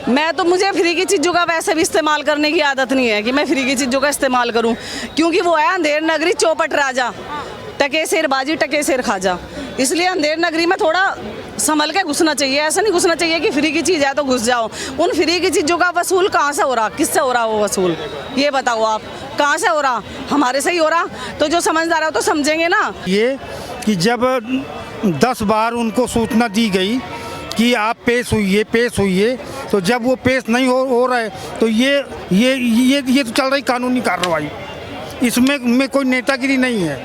मैं तो मुझे फ्री की चीज़ों का वैसे भी इस्तेमाल करने की आदत नहीं है कि मैं फ्री की चीज़ों का इस्तेमाल करूं, क्योंकि वो है अंधेर नगरी चौपट राजा, टके शेर बाजी टके शेर खाजा। इसलिए अंधेर नगरी में थोड़ा संभल के घुसना चाहिए। ऐसा नहीं घुसना चाहिए कि फ्री की चीज़ है तो घुस जाओ। उन फ्री की चीज़ों का वसूल कहाँ से हो रहा, किससे हो रहा वो वसूल, ये बताओ आप, कहाँ से हो रहा? हमारे से ही हो रहा। तो जो समझदार है तो समझेंगे ना। ये कि जब 10 बार उनको सूचना दी गई कि आप पेश हुई, तो जब वो पेश नहीं हो रहे तो ये तो चल रही कानूनी कार्रवाई। इसमें कोई नेतागिरी नहीं है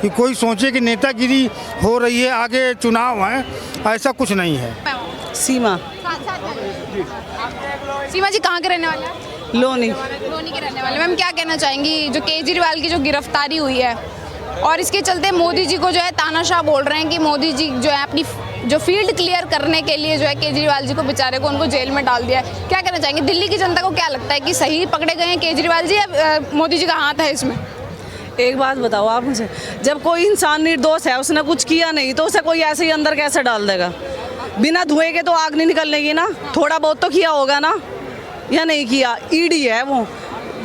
कि कोई सोचे कि नेतागिरी हो रही है, आगे चुनाव है, ऐसा कुछ नहीं है। सीमा सीमा जी कहाँ के रहने वाले हैं? लोनी लोनी के रहने वाले। मैम क्या कहना चाहेंगी, जो केजरीवाल की जो गिरफ्तारी हुई है और इसके चलते मोदी जी को जो है तानाशाह बोल रहे हैं कि मोदी जी जो है अपनी जो फील्ड क्लियर करने के लिए जो है केजरीवाल जी को बेचारे को उनको जेल में डाल दिया है, क्या कहना चाहेंगे? दिल्ली की जनता को क्या लगता है कि सही पकड़े गए हैं केजरीवाल जी या मोदी जी का हाथ है इसमें? एक बात बताओ आप मुझे, जब कोई इंसान निर्दोष है, उसने कुछ किया नहीं, तो उसे कोई ऐसे ही अंदर कैसे डाल देगा? बिना धुएं के तो आग नहीं निकलने की ना, थोड़ा बहुत तो किया होगा ना, या नहीं किया? ईडी है वो,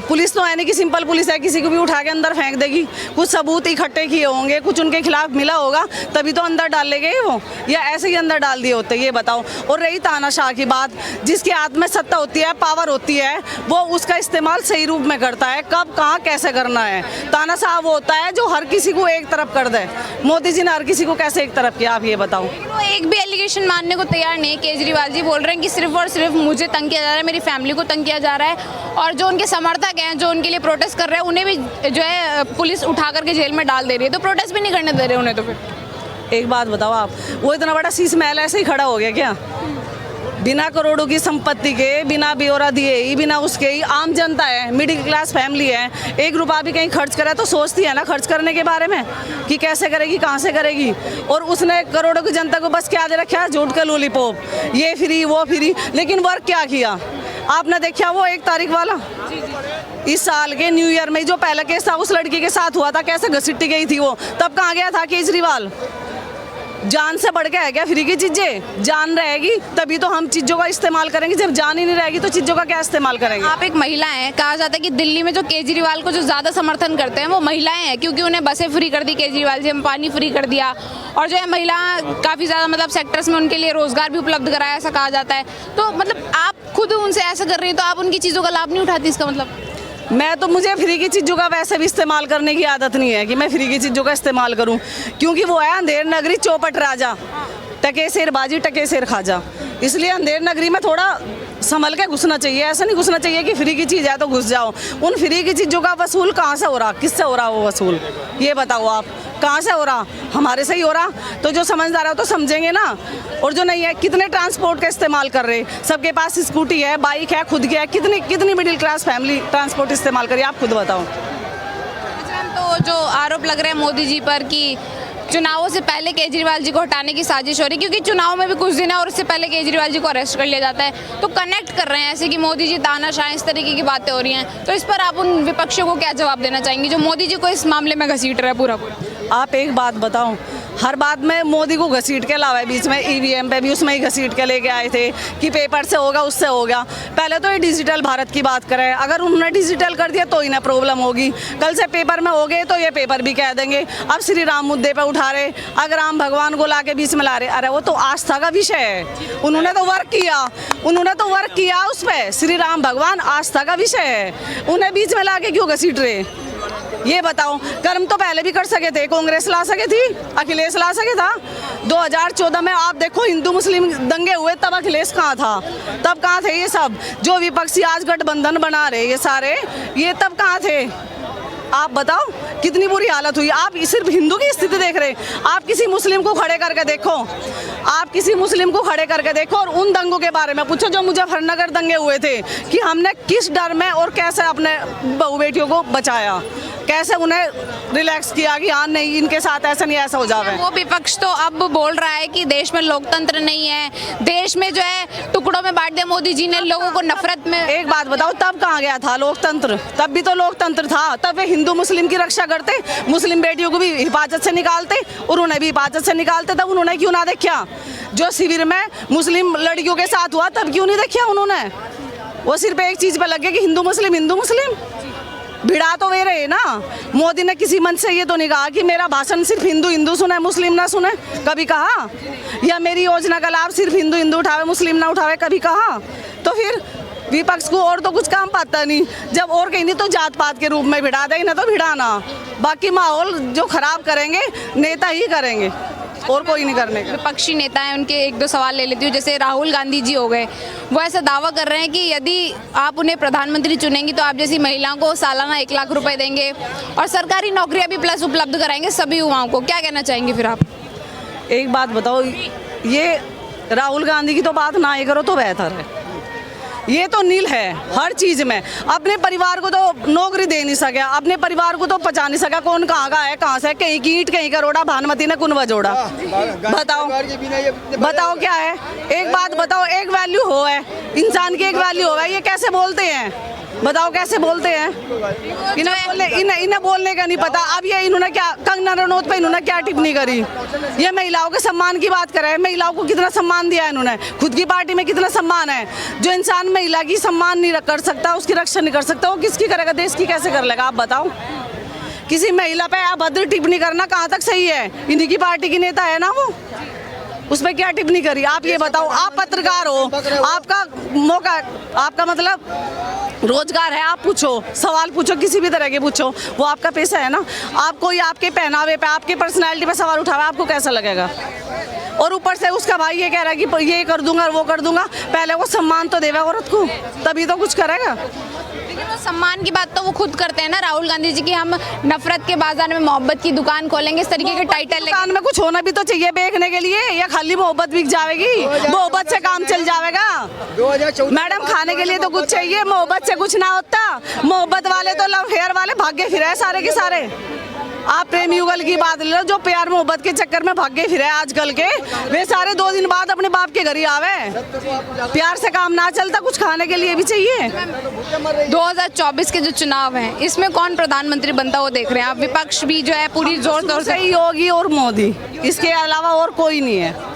पुलिस तो है नहीं कि सिंपल पुलिस है, किसी को भी उठा के अंदर फेंक देगी। कुछ सबूत इकट्ठे किए होंगे, कुछ उनके खिलाफ मिला होगा, तभी तो अंदर डाल ले गए वो, या ऐसे ही अंदर डाल दिए होते, ये बताओ। और रही तानाशाह की बात, जिसके हाथ में सत्ता होती है, पावर होती है, वो उसका इस्तेमाल सही रूप में करता है, कब कहाँ कैसे करना है। तानाशाह वो होता है जो हर किसी को एक तरफ कर दे। मोदी जी ने हर किसी को कैसे एक तरफ किया, आप ये बताओ। वो एक भी एलिगेशन मानने को तैयार नहीं। केजरीवाल जी बोल रहे हैं कि सिर्फ और सिर्फ मुझे तंग किया जा रहा है, मेरी फैमिली को तंग किया जा रहा है, और जो उनके समर्थक हैं, जो उनके लिए प्रोटेस्ट कर रहे हैं, उन्हें भी जो है पुलिस उठा करके जेल में डाल दे रही है। तो प्रोटेस्ट भी नहीं करने दे रहे उन्हें। तो फिर एक बात बताओ आप, वो इतना बड़ा शीश महल ऐसे ही खड़ा हो गया क्या? बिना करोड़ों की संपत्ति के, बिना ब्यौरा दिए ही, बिना उसके ही, आम जनता है, मिडिल क्लास फैमिली है, 1 रुपया भी कहीं खर्च करे तो सोचती है ना खर्च करने के बारे में कि कैसे करेगी, कहाँ से करेगी। और उसने करोड़ों की जनता को बस क्या दे रखा है? झूठ का लॉलीपॉप, ये फ्री वो फ्री। लेकिन वर्क क्या किया आपने देखा? वो 1 तारीख वाला इस साल के न्यू ईयर में जो पहला केस था उस लड़की के साथ हुआ था, कैसे घसीटी गई थी वो, तब कहाँ गया था केजरीवाल? जान से बढ़ के है क्या फ्री की चीजें? जान रहेगी तभी तो हम चीजों का इस्तेमाल करेंगे, जब जान ही नहीं रहेगी तो चीजों का क्या इस्तेमाल करेंगे? आप एक महिला हैं, कहा जाता है कि दिल्ली में जो केजरीवाल को जो ज़्यादा समर्थन करते हैं वो महिलाएं हैं, क्योंकि उन्हें बसें फ्री कर दी केजरीवाल जी, पानी फ्री कर दिया, और जो है महिला काफ़ी ज़्यादा मतलब सेक्टर्स में उनके लिए रोजगार भी उपलब्ध कराया, ऐसा कहा जाता है। तो मतलब आप खुद उनसे ऐसा कर रही हैं, तो आप उनकी चीज़ों का लाभ नहीं उठाती, इसका मतलब? मैं तो मुझे फ्री की चीज़ों का वैसे भी इस्तेमाल करने की आदत नहीं है कि मैं फ्री की चीज़ों का इस्तेमाल करूं, क्योंकि वो है अंधेर नगरी चौपट राजा, टके शेर बाजी टके शेर खाजा। इसलिए अंधेर नगरी में थोड़ा संभल के घुसना चाहिए। ऐसा नहीं घुसना चाहिए कि फ्री की चीज़ है तो घुस जाओ। उन फ्री की चीज़ों का वसूल कहाँ से हो रहा, किससे हो रहा वो वसूल, ये बताओ आप, कहाँ से हो रहा? हमारे से ही हो रहा। तो जो समझदार है तो समझेंगे ना। और जो नहीं है, कितने ट्रांसपोर्ट का इस्तेमाल कर रहे, सबके पास स्कूटी है, बाइक है, खुद की है, कितनी मिडिल क्लास फैमिली ट्रांसपोर्ट इस्तेमाल करिए, आप खुद बताओ। तो जो आरोप लग रहे हैं मोदी जी पर कि चुनावों से पहले केजरीवाल जी को हटाने की साजिश हो रही, क्योंकि चुनाव में भी कुछ दिन है और उससे पहले केजरीवाल जी को अरेस्ट कर लिया जाता है, तो कनेक्ट कर रहे हैं ऐसे कि मोदी जी तानाशाह, इस तरीके की बातें हो रही हैं। तो इस पर आप उन विपक्षियों को क्या जवाब देना चाहेंगी जो मोदी जी को इस मामले में घसीट रहे पूरा? आप एक बात बताओ, हर बात में मोदी को घसीट के लावा है, बीच में ईवीएम पे भी उसमें ही घसीट के लेके आए थे कि पेपर से होगा, उससे होगा। पहले तो ये डिजिटल भारत की बात करें, अगर उन्होंने डिजिटल कर दिया तो इन्हें प्रॉब्लम होगी, कल से पेपर में हो गए तो ये पेपर भी कह देंगे। अब श्री राम मुद्दे पे उठा रहे, अगर राम भगवान को ला के बीच में ला रहे, अरे वो तो आस्था का विषय है, उन्होंने तो वर्क किया उस पर। श्री राम भगवान आस्था का विषय है, उन्हें बीच में ला के क्यों घसीट रहे, ये बताओ। कर्म तो पहले भी कर सके थे, कांग्रेस ला सके थी, अखिलेश ला सके था। 2014 में आप देखो हिंदू मुस्लिम दंगे हुए, तब अखिलेश कहाँ था? तब कहाँ थे ये सब जो विपक्षी आज गठबंधन बना रहे ये सारे, ये तब कहाँ थे? आप बताओ कितनी बुरी हालत हुई। आप सिर्फ हिंदू की स्थिति देख रहे, आप किसी मुस्लिम को खड़े करके देखो, और उन दंगों के बारे में पूछो जो मुजफ्फरनगर दंगे हुए थे, कि हमने किस डर में और कैसे अपने बहू बेटियों को बचाया। कैसे उन्हें रिलैक्स किया कि हाँ नहीं इनके साथ ऐसा नहीं ऐसा हो जावे। वो विपक्ष तो अब बोल रहा है कि देश में लोकतंत्र नहीं है, देश में जो है टुकड़ों में बांट दिया मोदी जी ने लोगों को, नफरत में। एक बात बताओ, तब कहाँ गया था लोकतंत्र? तब भी तो लोकतंत्र था, तब वे हिंदू मुस्लिम की रक्षा करते, मुस्लिम बेटियों को भी हिफाजत से निकालते और उन्हें भी हिफाजत से निकालते। तब उन्होंने क्यों ना देखा? जो शिविर में मुस्लिम लड़कियों के साथ हुआ तब क्यों नहीं देखा उन्होंने? वो सिर्फ एक चीज पे लग गया कि हिंदू मुस्लिम भिड़ा तो वे रहे ना। मोदी ने किसी मंच से ये तो नहीं कहा कि मेरा भाषण सिर्फ हिंदू सुने मुस्लिम ना सुने, कभी कहा? या मेरी योजना का लाभ सिर्फ हिंदू उठावे मुस्लिम ना उठावे, कभी कहा? तो फिर विपक्ष को और तो कुछ काम पाता नहीं, जब और कहीं नहीं तो जात पात के रूप में भिड़ा दे, ना तो भिड़ाना। बाकी माहौल जो खराब करेंगे नेता ही करेंगे और कोई नहीं करने का। विपक्षी नेता हैं, उनके एक दो सवाल ले लेती हूँ। जैसे राहुल गांधी जी हो गए, वो ऐसा दावा कर रहे हैं कि यदि आप उन्हें प्रधानमंत्री चुनेंगी तो आप जैसी महिलाओं को सालाना 1 लाख रुपए देंगे और सरकारी नौकरियां भी प्लस उपलब्ध कराएंगे सभी युवाओं को। क्या कहना चाहेंगे फिर आप? एक बात बताओ, ये राहुल गांधी की तो बात ना ही करो तो बेहतर है। ये तो नील है हर चीज में, अपने परिवार को तो नौकरी दे नहीं सका, अपने परिवार को तो पचा नहीं सका, कौन कहाँ का है कहाँ से, कहीं की ईंट कहीं का रोड़ा, भानुमति ने कुन बजोड़ा। बताओ क्या है? एक बात बताओ, एक वैल्यू हो है इंसान की, एक वैल्यू हो है, ये कैसे बोलते हैं? बताओ कैसे बोलते हैं? इन्हें बोलने का नहीं पता। अब ये इन्होंने क्या कंगना रनौत पे इन्होंने क्या टिप्पणी करी? ये महिलाओं के सम्मान की बात कर रहे हैं, महिलाओं को कितना सम्मान दिया है इन्होंने, खुद की पार्टी में कितना सम्मान है। जो इंसान महिला की सम्मान नहीं कर सकता, उसकी रक्षा नहीं कर सकता, वो किसकी करेगा? देश की कैसे कर लेगा? आप बताओ। किसी महिला पे अभद्र टिप्पणी करना कहाँ तक सही है? इन्हीं की पार्टी की नेता है ना वो, उसमें क्या टिप्पणी करी? आप ये बताओ, आप पत्रकार हो, आपका मौका, आपका मतलब रोजगार है, आप पूछो, सवाल पूछो, किसी भी तरह के पूछो, वो आपका पैसा है ना। आप कोई आपके पहनावे पे, आपके पर्सनैलिटी पे सवाल उठावे, आपको कैसा लगेगा? और ऊपर से उसका भाई ये कह रहा है कि ये कर दूंगा वो कर दूंगा। पहले वो सम्मान तो देगा औरत को, तभी तो कुछ करेगा। लेकिन वो सम्मान की बात तो वो खुद करते हैं ना राहुल गांधी जी की, हम नफरत के बाजार में मोहब्बत की दुकान खोलेंगे, इस तरीके के टाइटल। दुकान में कुछ होना भी तो चाहिए बेचने के लिए, या खाली मोहब्बत बिक जाएगी? मोहब्बत से काम चल जाएगा मैडम? खाने के लिए तो कुछ चाहिए, मोहब्बत से कुछ ना होता। मोहब्बत वाले तो लव फेयर वाले भागे फिरे सारे के सारे। आप प्रेम युगल की बात ले लो, जो प्यार मोहब्बत के चक्कर में भागे फिरे आजकल के, वे सारे 2 दिन बाद अपने बाप के घर ही आवे। प्यार से काम ना चलता, कुछ खाने के लिए भी चाहिए। 2024 के जो चुनाव हैं, इसमें कौन प्रधानमंत्री बनता वो देख रहे हैं आप? विपक्ष भी जो है पूरी जोर तोड़ से योगी और मोदी, इसके अलावा और कोई नहीं है,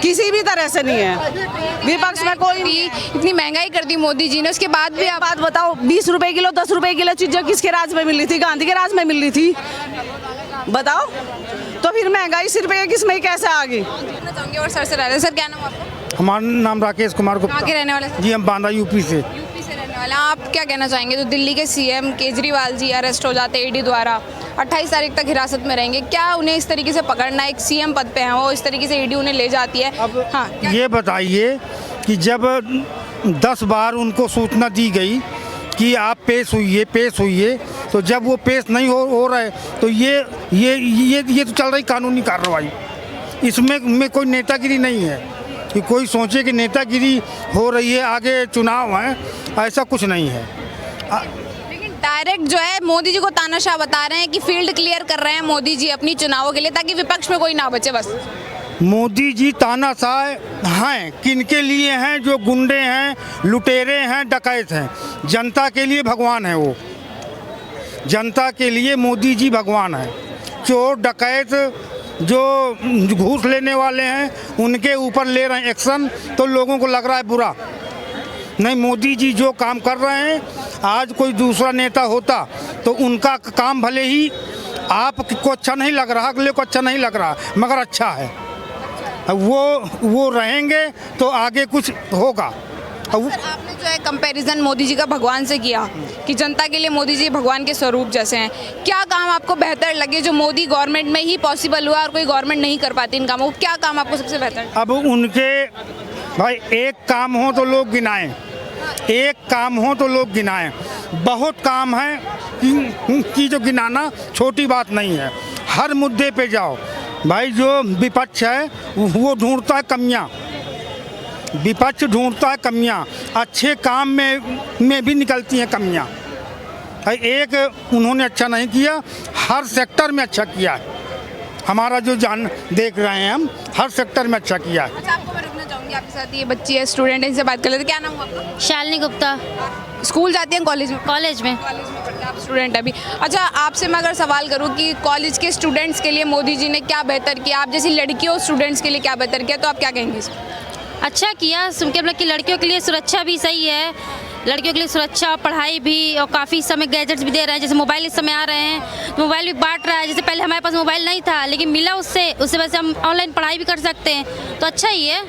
किसी भी तरह से नहीं है। विपक्ष में कोई नहीं। इतनी महंगाई कर दी मोदी जी ने, उसके बाद भी आप बात बताओ, 20 रुपए किलो 10 रुपए किलो चीजें किसके राज में मिल रही थी? गांधी के राज में मिल रही थी, बताओ। तो फिर महंगाई सिर्फ एक इसमें कैसे आ गई? और सर से रह सर, क्या नाम आपका? हमारा नाम राकेश कुमार गुप्ता। कहाँ के रहने वाले? जी हम बांदा यूपी से। यूपी से रहने वाले। आप क्या कहना चाहेंगे? तो दिल्ली के सीएम केजरीवाल जी अरेस्ट हो जाते ईडी द्वारा, 28 तारीख तक हिरासत में रहेंगे, क्या उन्हें इस तरीके से पकड़ना? एक सीएम पद पे हैं वो, इस तरीके से ईडी उन्हें ले जाती है। हाँ, ये बताइए कि जब 10 बार उनको सूचना दी गई कि आप पेश हुई, तो जब वो पेश नहीं हो रहा है तो ये तो चल रही कानूनी कार्रवाई। इसमें कोई नेतागिरी नहीं है कि कोई सोचे कि नेतागिरी हो रही है, आगे चुनाव है, ऐसा कुछ नहीं है। लेकिन डायरेक्ट जो है मोदी जी को तानाशाह बता रहे हैं कि फील्ड क्लियर कर रहे हैं मोदी जी अपनी चुनावों के लिए, ताकि विपक्ष में कोई ना बचे। बस मोदी जी तानाशाह हैं, किनके लिए हैं? जो गुंडे हैं, लुटेरे हैं, डकैत हैं। जनता के लिए भगवान है वो, जनता के लिए मोदी जी भगवान है। चोर डकैत जो घूस लेने वाले हैं उनके ऊपर ले रहे हैं एक्शन, तो लोगों को लग रहा है बुरा। नहीं, मोदी जी जो काम कर रहे हैं, आज कोई दूसरा नेता होता तो उनका काम भले ही आपको अच्छा नहीं लग रहा, अगले को अच्छा नहीं लग रहा, मगर अच्छा है। वो रहेंगे तो आगे कुछ होगा। सर, आपने जो है कंपैरिजन मोदी जी का भगवान से किया कि जनता के लिए मोदी जी भगवान के स्वरूप जैसे हैं, क्या काम आपको बेहतर लगे जो मोदी गवर्नमेंट में ही पॉसिबल हुआ और कोई गवर्नमेंट नहीं कर पाती इन कामों को? क्या काम आपको सबसे बेहतर? अब उनके भाई एक काम हो तो लोग गिनाएं, एक काम हो तो लोग गिनाएं। बहुत काम है कि जो गिनाना छोटी बात नहीं है। हर मुद्दे पे जाओ भाई, जो विपक्ष है वो ढूंढता है कमियां, विपक्ष ढूंढता है कमियां, अच्छे काम में भी निकलती हैं कमियां। एक उन्होंने अच्छा नहीं किया, हर सेक्टर में अच्छा किया है। हमारा जो जान देख रहे हैं हम, हर सेक्टर में अच्छा किया है। अच्छा, आपको मैं रुकना चाहूँगी, आपके साथ ये बच्ची है, स्टूडेंट है, इनसे बात कर लेते हैं। क्या नाम हुआ आपका? शालिनी गुप्ता, स्कूल जाती हैं, कॉलेज में? कॉलेज में। कॉलेज में पढ़ते हैं आप, स्टूडेंट अभी। अच्छा, आपसे मैं अगर सवाल करूं कि कॉलेज के स्टूडेंट्स के लिए मोदी जी ने क्या बेहतर किया, आप जैसी लड़कियों स्टूडेंट्स के लिए क्या बेहतर किया, तो आप क्या कहेंगे इसमें? अच्छा किया, मतलब कि लड़कियों के लिए सुरक्षा भी सही है, लड़कियों के लिए सुरक्षा, पढ़ाई भी, और काफ़ी समय गैजेट्स भी दे रहे हैं। जैसे मोबाइल इस समय आ रहे हैं तो मोबाइल भी बांट रहा है। जैसे पहले हमारे पास मोबाइल नहीं था, लेकिन मिला उससे वजह से हम ऑनलाइन पढ़ाई भी कर सकते हैं, तो अच्छा ही है।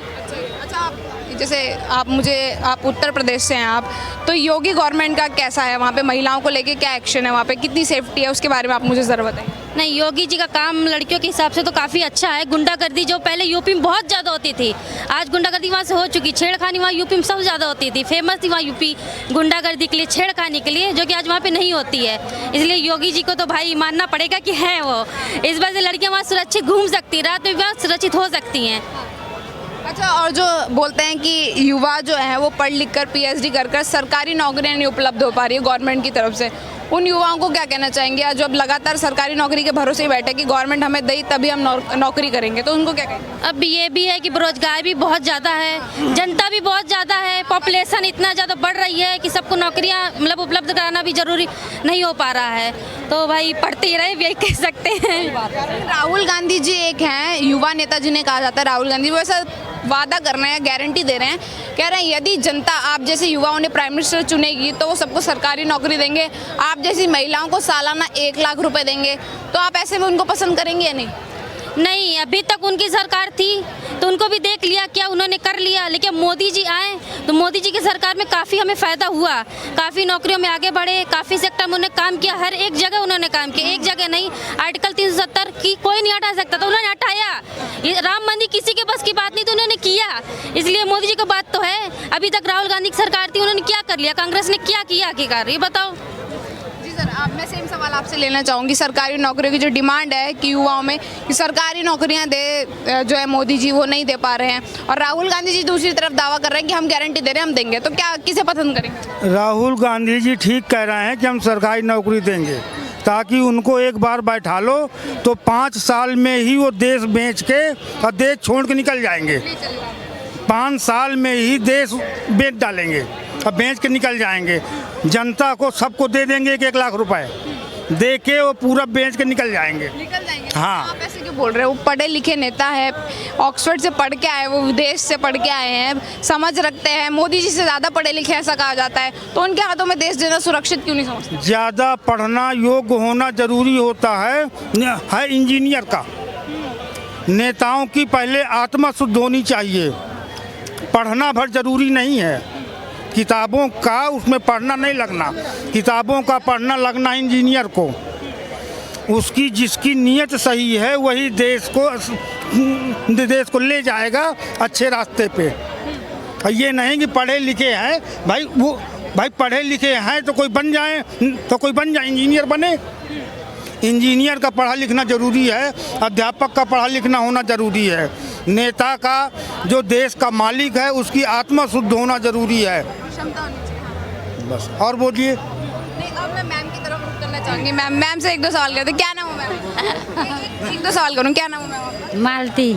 अच्छा, जैसे आप उत्तर प्रदेश से हैं आप, तो योगी गवर्नमेंट का कैसा है वहाँ पे, महिलाओं को लेके क्या एक्शन है वहाँ पे, कितनी सेफ्टी है, उसके बारे में आप मुझे ज़रा बताइए। नहीं, योगी जी का काम लड़कियों के हिसाब से तो काफ़ी अच्छा है। गुंडागर्दी जो पहले यूपी में बहुत ज़्यादा होती थी, आज गुंडागर्दी वहाँ से हो चुकी। छेड़खानी वहाँ यूपी में सबसे ज़्यादा होती थी, फेमस थी वहाँ यूपी गुंडागर्दी के लिए, छेड़खानी के लिए, जो कि आज वहाँ पे नहीं होती है। इसलिए योगी जी को तो भाई मानना पड़ेगा कि हैं वो। इस वजह से लड़कियाँ वहाँ सुरक्षित घूम सकती, रात में भी वहाँ सुरक्षित हो सकती हैं। अच्छा, और जो बोलते हैं कि युवा जो है वो पढ़ लिख कर PhD कर सरकारी नौकरियां नहीं उपलब्ध हो पा रही है गवर्नमेंट की तरफ से, उन युवाओं को क्या कहना चाहेंगे जो अब लगातार सरकारी नौकरी के भरोसे ही बैठे कि गवर्नमेंट हमें दे तभी हम नौकरी करेंगे, तो उनको क्या कहेंगे? अब ये भी है कि बेरोजगार भी बहुत ज़्यादा है, जनता भी बहुत ज़्यादा है, पॉपुलेशन इतना ज़्यादा बढ़ रही है कि सबको नौकरियां मतलब उपलब्ध कराना भी जरूरी नहीं हो पा रहा है। तो भाई पढ़ते ही रहे, यही कह सकते हैं। राहुल गांधी जी एक हैं युवा नेता जिन्हें कहा जाता है, राहुल गांधी वो ऐसा वादा कर रहे हैं, गारंटी दे रहे हैं, कह रहे हैं यदि जनता आप जैसे युवाओं ने प्राइम मिनिस्टर चुनेगी तो वो सबको सरकारी नौकरी देंगे, आप जैसी महिलाओं को सालाना 1 लाख रुपए देंगे, तो आप ऐसे में उनको पसंद करेंगे या नहीं? नहीं, अभी तक उनकी सरकार थी तो उनको भी देख लिया क्या उन्होंने कर लिया, लेकिन मोदी जी आए तो मोदी जी की सरकार में काफ़ी हमें फ़ायदा हुआ, काफ़ी नौकरियों में आगे बढ़े, काफ़ी सेक्टर में उन्होंने काम किया, हर एक जगह उन्होंने काम किया, एक जगह नहीं। आर्टिकल 370 की कोई नहीं हटा सकता, तो उन्होंने हटाया। ये राम मंदिर किसी के बस की बात नहीं, तो उन्होंने किया। इसलिए मोदी जी की बात तो है। अभी तक राहुल गांधी की सरकार थी, उन्होंने क्या कर लिया, कांग्रेस ने क्या किया आखिरकार, ये बताओ। सर, मैं सेम सवाल आपसे लेना चाहूँगी। सरकारी नौकरियों की जो डिमांड है कि युवाओं में कि सरकारी नौकरियां दे, जो है मोदी जी वो नहीं दे पा रहे हैं, और राहुल गांधी जी दूसरी तरफ दावा कर रहे हैं कि हम गारंटी दे रहे हैं, हम देंगे, तो क्या किसे पसंद करेंगे? राहुल गांधी जी ठीक कह रहे हैं कि हम सरकारी नौकरी देंगे, ताकि उनको एक बार बैठा लो तो 5 साल में ही वो देश बेच के और देश छोड़ के निकल जाएंगे। 5 साल में ही देश बेच डालेंगे और बेच के निकल जाएंगे। जनता को सबको दे देंगे 1-1 लाख रुपए दे के, वो पूरा बेच के निकल जाएंगे। हाँ, आप ऐसे क्यों बोल रहे हो? वो पढ़े लिखे नेता है, ऑक्सफोर्ड से पढ़ के आए, वो विदेश से पढ़ के आए हैं, समझ रखते हैं, मोदी जी से ज़्यादा पढ़े लिखे ऐसा कहा जाता है, तो उनके हाथों में देश देना सुरक्षित क्यों नहीं समझते? ज़्यादा पढ़ना योग्य होना जरूरी होता है इंजीनियर का। नेताओं की पहले आत्मा शुद्ध होनी चाहिए, पढ़ना भर जरूरी नहीं है। किताबों का उसमें पढ़ना नहीं लगना, किताबों का पढ़ना लगना इंजीनियर को। उसकी जिसकी नीयत सही है वही देश को ले जाएगा अच्छे रास्ते पे। ये नहीं कि पढ़े लिखे हैं भाई पढ़े लिखे हैं तो कोई बन जाए, इंजीनियर बने। इंजीनियर का पढ़ा लिखना जरूरी है, अध्यापक का पढ़ा लिखना होना जरूरी है, नेता का जो देश का मालिक है उसकी आत्मा शुद्ध होना जरूरी है। क्षमता होनी चाहिए। बस, और बोलिए। नहीं, अब मैं मैम की तरफ रुख करना चाहूँगी। मैम से 1-2 सवाल करते। क्या नाम है मैम? 1-2 सवाल करूँ। क्या नाम है मैम? मालती।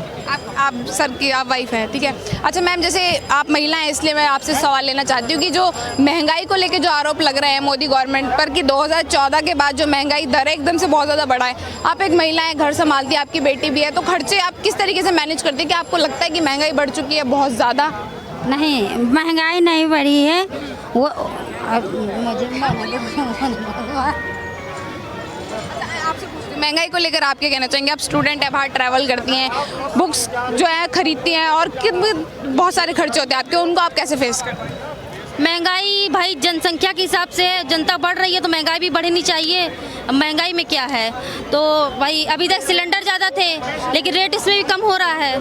आप सर की आप वाइफ हैं, ठीक है। अच्छा मैम, जैसे आप महिला हैं इसलिए मैं आपसे सवाल लेना चाहती हूँ कि जो महंगाई को लेके जो आरोप लग रहे हैं मोदी गवर्नमेंट पर कि 2014 के बाद जो महंगाई दर है एकदम से बहुत ज़्यादा बढ़ा है, आप एक महिला हैं, घर संभालती है, आपकी बेटी भी है, तो खर्चे आप किस तरीके से मैनेज करती है? कि आपको लगता है कि महंगाई बढ़ चुकी है बहुत ज़्यादा? नहीं, महंगाई नहीं बढ़ी है, वो महंगाई को लेकर आप क्या कहना चाहेंगे? आप स्टूडेंट है, बाहर ट्रैवल करती हैं, बुक्स जो है खरीदती हैं, और बहुत सारे खर्चे होते हैं आपके, उनको आप कैसे फेस करते हैं? महंगाई भाई जनसंख्या के हिसाब से जनता बढ़ रही है तो महंगाई भी बढ़नी चाहिए। अब महंगाई में क्या है, तो भाई अभी तक सिलेंडर ज़्यादा थे लेकिन रेट इसमें भी कम हो रहा है।